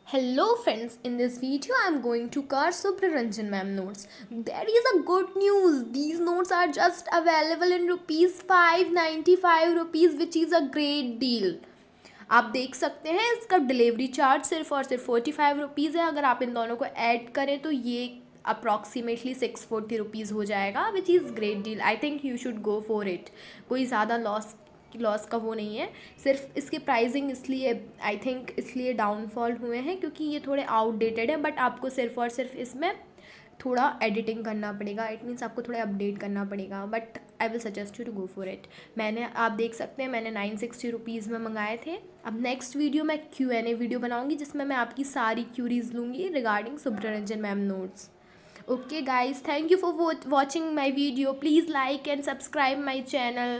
Hello friends, in this video I am going to cover Shubhra Ranjan ma'am notes. There is a good news. These notes are just available in rupees 595 rupees, which is a great deal. आप देख सकते हैं इसका delivery charge सिर्फ और सिर्फ 45 rupees है. अगर आप इन दोनों को ऐड करें तो ये अप्रॉक्सीमेटली 640 रुपीज़ हो जाएगा, which is great deal. I think you should go for it. कोई ज़्यादा लॉस का वो नहीं है. सिर्फ इसके प्राइसिंग इसलिए आई थिंक इसलिए डाउनफॉल हुए हैं क्योंकि ये थोड़े आउटडेटेड है. बट आपको सिर्फ और सिर्फ इसमें थोड़ा एडिटिंग करना पड़ेगा. इट मीन्स आपको थोड़ा अपडेट करना पड़ेगा. But I will suggest you to go for it. आप देख सकते हैं मैंने 960 रुपीज़ में मंगाए थे. अब नेक्स्ट वीडियो मैं Q&A वीडियो बनाऊंगी जिसमें मैं आपकी सारी क्यूरीज लूँगी regarding Shubhra Ranjan ma'am notes. Okay guys, thank you for watching my video. Please like and subscribe my channel.